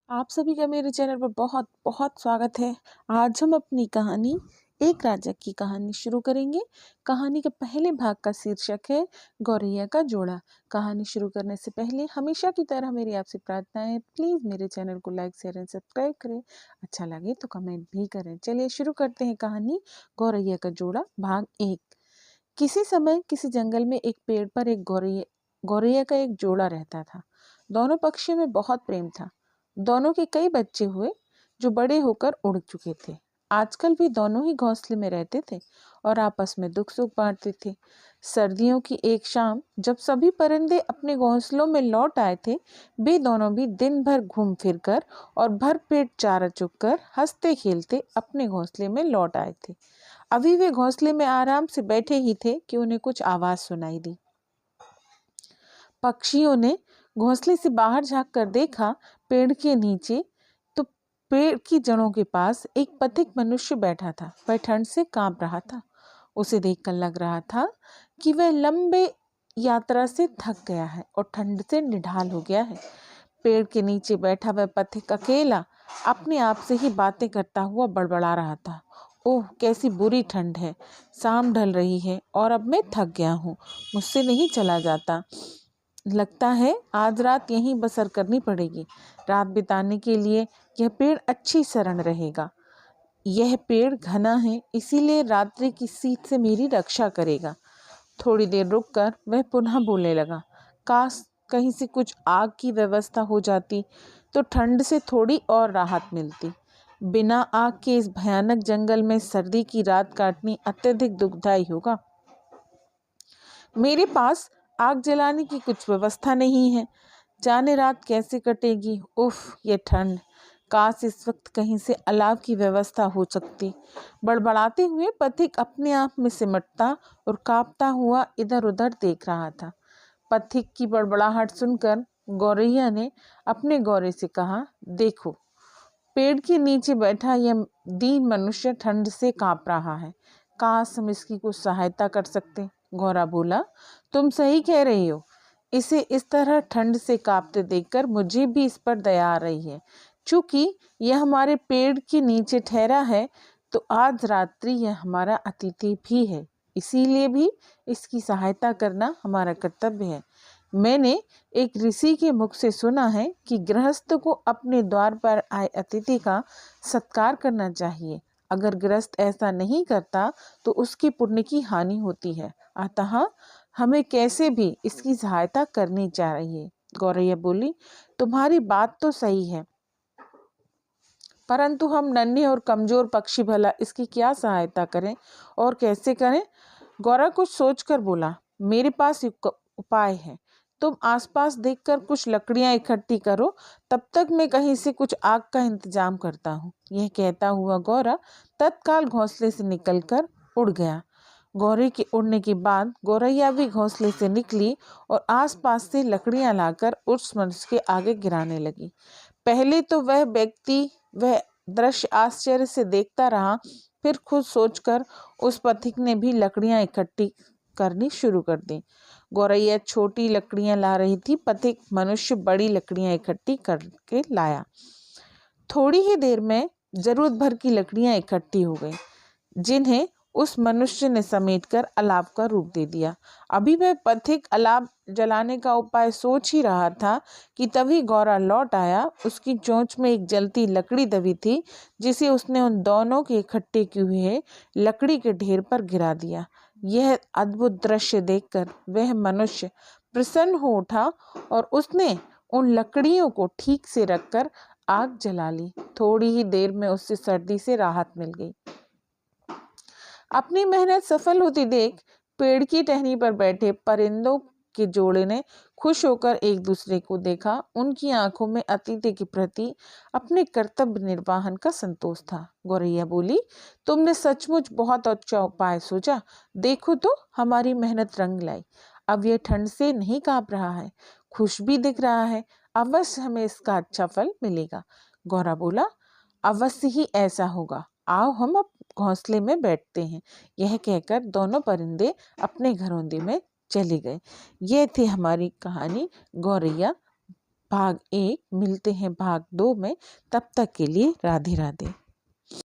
आप सभी का मेरे चैनल पर बहुत बहुत स्वागत है। आज हम अपनी कहानी एक राजा की कहानी शुरू करेंगे। कहानी के पहले भाग का शीर्षक है गौरैया का जोड़ा। कहानी शुरू करने से पहले हमेशा की तरह मेरी आपसे प्रार्थना है, प्लीज़ मेरे चैनल को लाइक शेयर एंड सब्सक्राइब करें। अच्छा लगे तो कमेंट भी करें। चलिए शुरू करते हैं कहानी गौरैया का जोड़ा भाग 1। किसी समय किसी जंगल में एक पेड़ पर एक गौरैया गौरैया का एक जोड़ा रहता था। दोनों पक्षियों में बहुत प्रेम था। दोनों के कई बच्चे हुए जो बड़े होकर उड़ चुके थे। आजकल भी दोनों ही घोंसले में रहते थे और आपस में दुख सुख बांटते थे। सर्दियों की एक शाम जब सभी परिंदे अपने घोंसलों में लौट आए थे, वे दोनों भी दिन भर घूम फिर कर और भर पेट चारा चुग कर हंसते खेलते अपने घोंसले में लौट आए थे। अभी वे घोंसले में आराम से बैठे ही थे कि उन्हें कुछ आवाज सुनाई दी। पक्षियों ने घोंसले से बाहर झांक कर देखा। पेड़ के नीचे तो पेड़ की जड़ों के पास एक पथिक मनुष्य बैठा था। वह ठंड से कांप रहा था। उसे देखकर लग रहा था कि वह लंबे यात्रा से थक गया है और ठंड से निढाल हो गया है। पेड़ के नीचे बैठा वह पथिक अकेला अपने आप से ही बातें करता हुआ बड़बड़ा रहा था। ओह, कैसी बुरी ठंड है। शाम ढल रही है और अब मैं थक गया हूँ। मुझसे नहीं चला जाता। लगता है आज रात यहीं बसर करनी पड़ेगी। रात बिताने के लिए यह पेड़ अच्छी शरण रहेगा। यह पेड़ घना है, इसीलिए रात्रि की शीत से मेरी रक्षा करेगा। थोड़ी देर रुककर वह पुनः बोलने लगा। काश कहीं से कुछ आग की व्यवस्था हो जाती तो ठंड से थोड़ी और राहत मिलती। बिना आग के इस भयानक जंगल में सर्दी की रात काटनी अत्यधिक दुखदायी होगा। मेरे पास आग जलाने की कुछ व्यवस्था नहीं है। जाने रात कैसे कटेगी। उफ, ये ठंड। काश इस वक्त कहीं से अलाव की व्यवस्था हो सकती। बड़बड़ाते हुए पथिक अपने आप में सिमटता और कांपता हुआ इधर उधर देख रहा था। पथिक की बड़बड़ाहट सुनकर गौरैया ने अपने गौरे से कहा, देखो, पेड़ के नीचे बैठा यह दीन मनुष्य ठंड से कांप रहा है। काश हम इसकी कुछ सहायता कर सकते। गौरा बोला, तुम सही कह रही हो। इसे इस तरह ठंड से कांपते देखकर मुझे भी इस पर दया आ रही है। चूंकि यह हमारे पेड़ के नीचे ठहरा है तो आज रात्रि यह हमारा अतिथि भी है, इसीलिए भी इसकी सहायता करना हमारा कर्तव्य है। मैंने एक ऋषि के मुख से सुना है कि गृहस्थ को अपने द्वार पर आए अतिथि का सत्कार करना चाहिए। अगर गृहस्थ ऐसा नहीं करता तो उसके पुण्य की हानि होती है। अतः हमें कैसे भी इसकी सहायता करनी चाहिए। गौरैया बोली, तुम्हारी बात तो सही है, परंतु हम नन्हे और कमजोर पक्षी भला इसकी क्या सहायता करें और कैसे करें। गौरा कुछ सोचकर बोला, मेरे पास एक उपाय है। तुम आसपास देखकर कुछ लकड़ियां इकट्ठी करो, तब तक मैं कहीं से कुछ आग का इंतजाम करता हूँ। यह कहता हुआ गौरा तत्काल घोंसले से निकलकर उड़ गया। गौरे के उड़ने के बाद गौरैया भी घोंसले से निकली और आसपास से लकड़ियां लाकर उस मनुष्य के आगे गिराने लगी। पहले तो वह दृश्य आश्चर्य से देखता रहा। फिर खुद सोचकर उस पथिक ने भी लकड़ियां इकट्ठी करनी शुरू कर दी। गौरैया छोटी लकड़ियां ला रही थी, पथिक मनुष्य बड़ी लकड़ियां इकट्ठी करके लाया। थोड़ी ही देर में जरूरत भर की लकड़ियां इकट्ठी हो गई, जिन्हें उस मनुष्य ने समेटकर अलाव का रूप दे दिया। अभी वह पथिक अलाव जलाने का उपाय सोच ही रहा था कि तभी गौरा लौट आया। उसकी चोंच में एक जलती लकड़ी दबी थी, जिसे उसने उन दोनों के इकट्ठे किए हुए लकड़ी के ढेर पर गिरा दिया। यह अद्भुत दृश्य देखकर वह मनुष्य प्रसन्न हो उठा और उसने उन लकड़ियों को ठीक से रखकर आग जला ली। थोड़ी ही देर में उससे सर्दी से राहत मिल गई। अपनी मेहनत सफल होती देख पेड़ की टहनी पर बैठे परिंदों के जोड़े ने खुश होकर एक दूसरे को देखा। उनकी आंखों में अतिथि के प्रति अपने कर्तव्य निर्वहन का संतोष था। गौरैया बोली, तुमने सचमुच बहुत अच्छा उपाय सोचा। देखो तो हमारी मेहनत रंग लाई। अब यह ठंड से नहीं कांप रहा है, खुश भी दिख रहा है। अवश्य हमें इसका अच्छा फल मिलेगा। गौरा बोला, अवश्य ही ऐसा होगा। आओ हम अब घोंसले में बैठते हैं। यह कहकर दोनों परिंदे अपने घरौंदे में चले गए। यह थी हमारी कहानी गौरैया भाग 1। मिलते हैं भाग 2 में। तब तक के लिए राधे राधे।